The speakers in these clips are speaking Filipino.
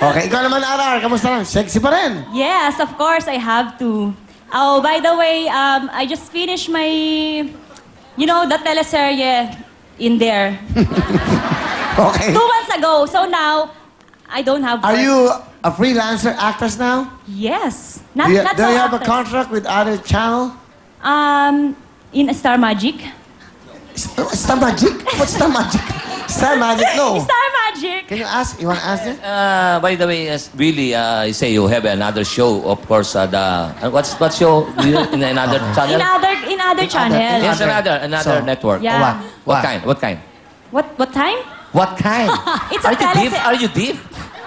Okay, ikaw naman, RR. Kamusta lang? Sexy pa rin. Yes, of course, I have to. Oh, by the way, I just finished my, the teleserye in there. Okay. 2 months ago. So now, I don't have Are work. you a freelancer actress now? Yes. Not, Do you, not do so you have a actress. contract with other channel? In Star Magic. Star Magic? What's Star Magic? Star Magic, no. Star Magic. Can you ask? You want to ask them? By the way, really, you say you have another show, of course, what show in another channel? In other channel. Yes, another So, network. Yeah. What What? kind? What kind? What time? What kind? It's a Are you deep?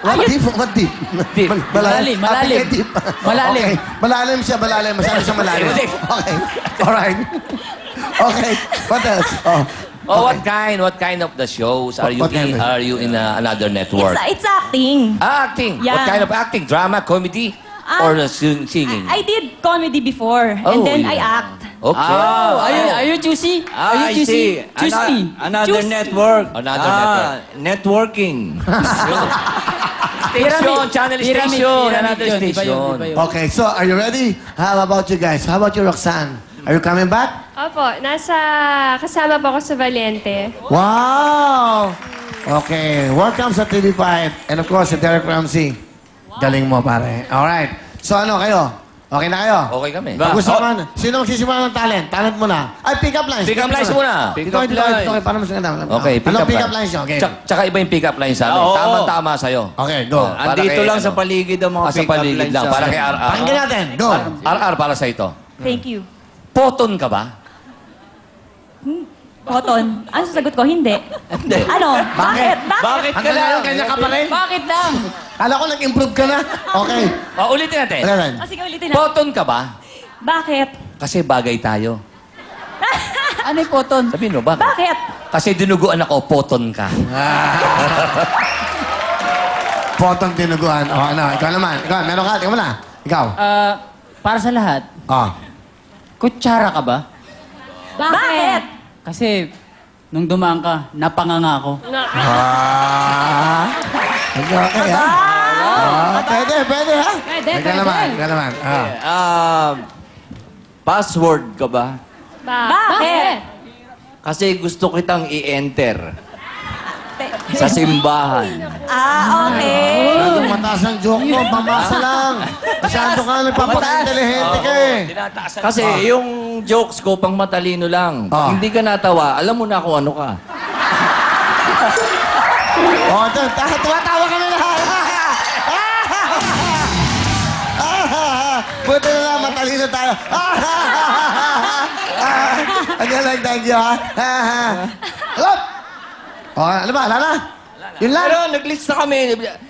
What deep? What deep? Deep. Malalim, malalim. Okay, deep. Malalim. Okay. Malalim siya, malalim. Masyado siya malalim. Okay. Alright. Okay. What else? Oh. Oh, Okay. what kind of the shows are you What kind in? of- Are you in another network? It's acting. Acting. What Yeah. kind of acting? Drama, comedy, or singing? I did comedy before, Oh, and then I yeah. act. Okay. Oh, are you choosy? Are you choosy? Choose me. Another Choose- network. Another network. Networking. Station, channel station, another Iba yun, iba station. yun. Okay, so are you ready? How about you guys? How about you, Roxanne? Are you coming back? Opo, kasama po ako sa Valiente. Wow! Okay, welcome sa TV5. And of course, si Derek Ramsey. Galing mo, pare. Alright. So ano kayo? Okay na kayo? Okay kami. Pag-usapan. Sino magsisimula ng talent? Talent muna. Ay, pick-up lines. Pick-up lines muna. Dito, dito, dito. Paano mo sinadama? Okay, Anong pick-up lines nyo? Okay. Tsaka iba yung pick-up lines sa amin. Oo. Tama-tama sa'yo. Okay, go. Para Andito kay, lang sa paligid ang mga sa pick-up paligid lines lang. sa- Para kay RR. Pakinggan natin. Go. RR para sa ito. Thank you. Poton ka ba? Cotton. Ano sasagot ko? Hindi. Ano? Bakit? Bakit ka Hanggang lang? ngayon, kanya ka pa rin? Bakit lang? Kala ko nag-improve ka na. Okay. Ulitin natin. Ano yan? Oh, sige, ulitin na. Poton ka ba? Bakit? Kasi bagay tayo. Ano yung poton? Sabihin mo, bakit? Bakit? Kasi dinuguan ako, poton ka. Potong tinuguan. O, ano? Ikaw naman. Ikaw, meron ka. Ikaw muna. Ikaw. Para sa lahat, Oh. kutsara ka ba? Bakit? Kasi nung dumaan ka, napanganga ako. Ah. Okay, ha? Pwede, pwede, ha? Pwede, Ikaw naman. Ikaw naman. Password ka ba? Bakit? Kasi gusto kitang i-enter sa simbahan. Okay. Masyadong mataas ang joke mo. Pamasa lang. Masyado ka. Nagpapaka-intelihente ka eh. Tinataasan Kasi yung jokes ko pang matalino lang. Ah. Pag hindi ka natawa, alam mo na kung ano ka. O, tuwatawa kami lahat. Buti na lang, matalino tayo. Ang galang, thank you, ha? Alap! O, ano ba? Ala na? Yun lang. Pero nag-list na kami.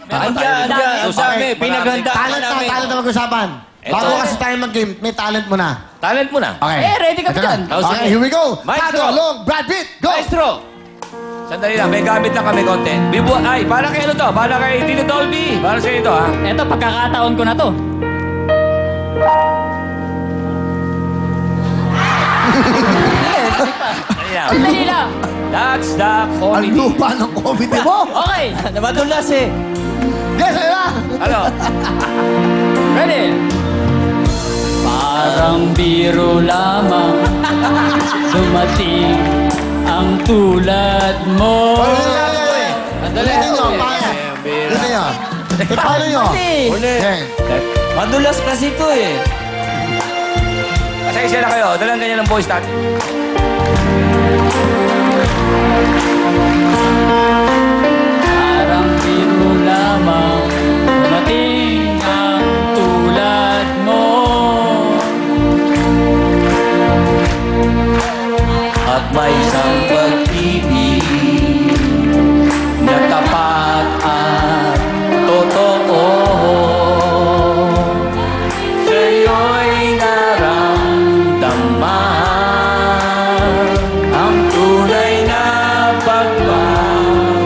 Andiyan, Okay. pinaghandaan Talent na, namin. talent na mag-usapan. Bago kasi tayo mag-game, may talent mo na. Talent mo na. Okay. Ready ka Ito ba na. dyan? Okay, here we go. Maestro. Tato, Long, Brad Pitt, go! Maestro! Sandali lang, may gamit lang kami konti. Ay, para kay ano to? Para kay Tito Dolby. Para sa ito, ha? Eto, pagkakataon ko na to. Ayan. Dali lang. That's the Ang comedy. lupa ng comedy mo. Okay. Madulas eh. Yes, ayun na. Ano? Ready? Parang biro lamang dumating ang tulad mo. Sandali. Ulitin nyo, paano? Ulitin nyo. Paano nyo? Uli. Okay. Madulas kasi to eh. Pasensya na kayo. Dalang ganyan ang voice natin. Parang biro lamang dumating ang tulad mo. At may isang pag-ibig na tapat at totoo. Sa'yo'y naramdaman ang tunay na pagmamahal.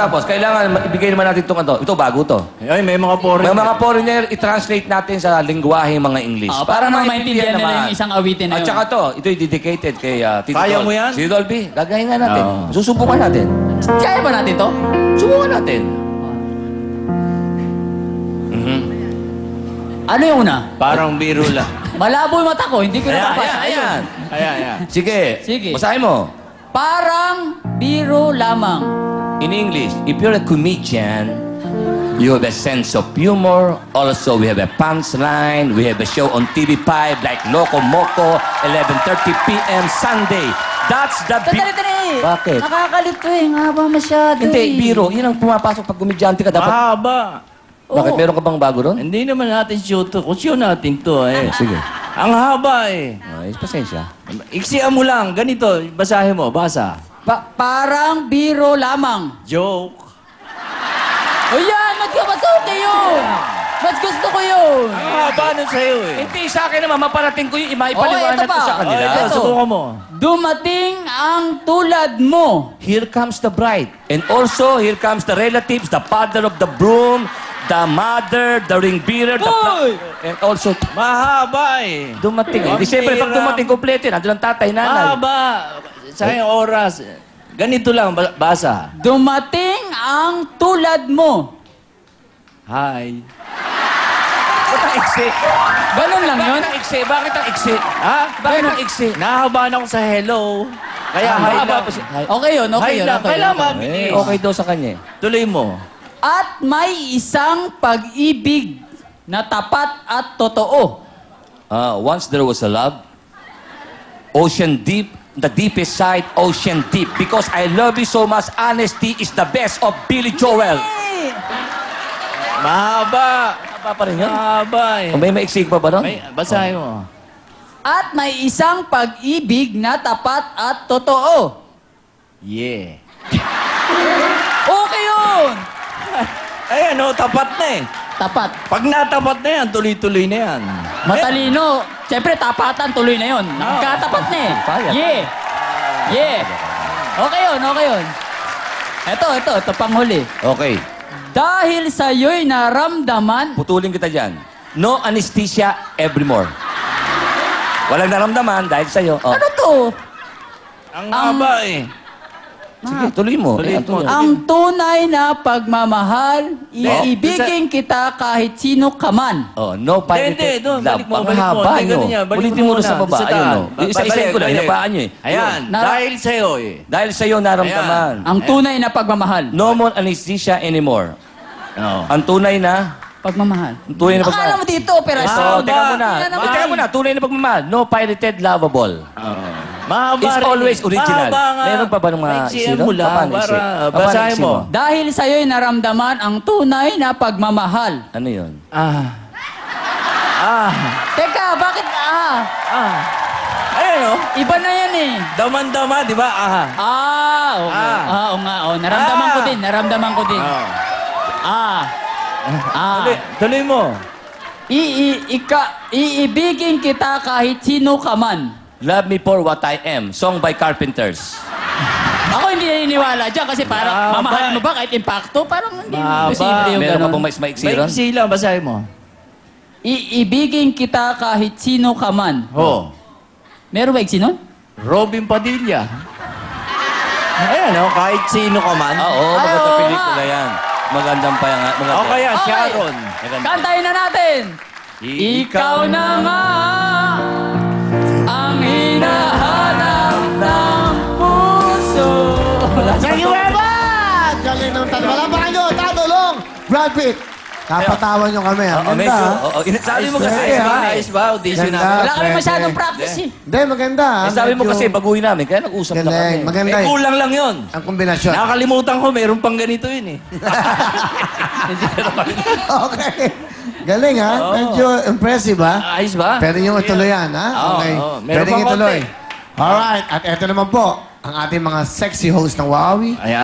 tapos, kailangan ibigay naman natin itong ano. Ito, bago to. Ay, may mga foreign. May mga foreigner, i-translate natin sa lingwahe mga English. Para maintindihan nila yung isang awitin na At yun. saka to, ito'y dedicated kay Tito Kaya Dol. mo yan? Si Dolby, gagahin nga natin. Oo. Susubukan natin. Kaya ba natin to? Subukan natin. Ano yung una? Parang biro lang. Malabo yung mata ko, hindi ko Ayan, napapasa. ayan, ayan. Sige. Sige. Basahin mo. Parang biro lamang. In English, if you're a comedian, you have a sense of humor. Also, we have a punchline. We have a show on TV5 like Loco Moco, 11:30 p.m. Sunday. That's the Tali. Bakit? Nakakalito eh. Nga ba masyado Hindi, eh. biro. Yan ang pumapasok pag komedyante ka. Dapat. Mahaba. Bakit? Meron ka bang bago ron? Hindi naman natin shoot to. Kung show natin to eh. Sige. Ang haba eh. Ay, pasensya. Iksian mo lang. Ganito. Basahin mo. Basa. Parang biro lamang. Joke. O yan, ba't ka masuti yun? Mas gusto ko yun. Ang haba nun sa'yo eh. Hindi, sa akin naman, maparating ko yung ipaliwanag ito pa. ko sa kanila. Ito, Ito. subukan mo. Dumating ang tulad mo. Here comes the bride. And also, here comes the relatives, the father of the broom, the mother, the ring bearer, the Hoy! and also, Mahaba eh. dumating. Ang Di siyempre, pag hirap. dumating kompleto, nandun ang tatay, nanay. Mahaba. Sayang oras. Ganito lang. Basa. Dumating ang tulad mo. Hi. Ba't ang iksi? Ganun lang yun. Bakit ang iksi? Bakit ang iksi? Ha? Bakit ang iksi? Nahabaan ako sa hello. Kaya hi Mahaba lang. pa siya. Hi. Okay yun, okay Hi yun. lang. Okay, Kailangan okay. mabilis. Okay daw sa kanya. Tuloy mo. At may isang pag-ibig na tapat at totoo. Once there was a love, ocean deep, the deepest side, ocean deep. Because I love you so much, honesty is the best of Billy Joel. Mahaba. Haba pa rin yun. Mahaba eh. O may maiksig pa ba nun? May, basahin mo. At may isang pag-ibig na tapat at totoo. Yeah. Okay yun! Ayan o, tapat na eh. Tapat. Pag natapat na yan, tuloy-tuloy na yan. Matalino. Siyempre, tapatan tuloy na yun. Nakatapat na eh. Payat. Yeah. Yeah. Okay yun, okay yun. Ito panghuli. Okay. Dahil sa'yo'y naramdaman, Putulin kita dyan. No anesthesia evermore. Walang naramdaman dahil sa'yo. Oh. ano to? Ang haba eh. Sige, tuloy mo. Tuloy Ayan, mo. tuloy. Ang tunay na pagmamahal, iibigin kita kahit sino ka man. Oh, no Hindi, pirated doon. love. Balik mo, Ang balik mo. haba Hindi, nyo. ganun yan. Balik Ulitin mo mo na sa muna. baba. Sa Ayun, taas. no. Isa-isahin ko lang. Balik. Hinapaan nyo eh. Ayan. Dahil sa'yo eh. Dahil sa'yo naramdaman. Ang tunay na pagmamahal. No more anesthesia anymore. Oo. Ang tunay na... Pagmamahal. Ang tunay na Akala pagmamahal. mo dito, operasyon. So, teka muna. Yan naman. Teka muna. Tunay na pagmamahal. No pirated lovable. Mahaba It's rin. always original. Mahaba nga. Meron pa ba ng mga Maiksiyan sino? mo lang Paano para iksi? Paano basahin iksi mo. Dahil sa'yo'y naramdaman ang tunay na pagmamahal. Ano yun? Teka, bakit Ayan o. Iba na yan eh. Daman-dama, di ba? Okay. Oo nga, oh. Naramdaman ko din, naramdaman ko din. Tuloy mo. Iibigin kita kahit sino ka man. Love Me For What I Am. Song by Carpenters. Ako hindi naniniwala dyan kasi parang Mahaba. mamahal mo ba kahit impacto? Parang hindi Mahaba. posible yung Meron ka ganun. pong maiksi ron? Maiksi lang, basahin mo. Iibigin kita kahit sino ka man. Oh. Meron ba iksi nun? Robin Padilla. Ayan o, kahit sino ka man. Oo, Ay, maganda oo pelikula nga. yan. Magandang pa yan. Maganda. O kaya, Okay. Sharon. Maganda. Kantayin na natin! Ikaw na nga ang hinahanap ng puso. Thank you very much! Galing ng tanong. Wala pa kayo, Tadolong! Brad Pitt! Kapatawan nyo kami. Ang Oo, ganda. medyo. ah. Oo, sabi mo kasi. Ayos ba? Ayos ba? Audition Ganda. namin. Wala kami Pwede. masyadong practice eh. Hindi, maganda. ah. Eh, sabi mo Medyo kasi, baguhin namin. Kaya nag-usap na Galing. kami. Maganda Eh, eh. kulang lang yun. Ang kombinasyon. Nakakalimutan ko, meron pang ganito yun eh. Okay. Galing ha? Medyo impressive ha? Ayos ba? Pwede nyo ituloy yan ha? Oo, Okay. oo. Meron Pwede pang nyo ituloy. konti. Alright. At eto naman po, ang ating mga sexy host ng Wawi. Ayan.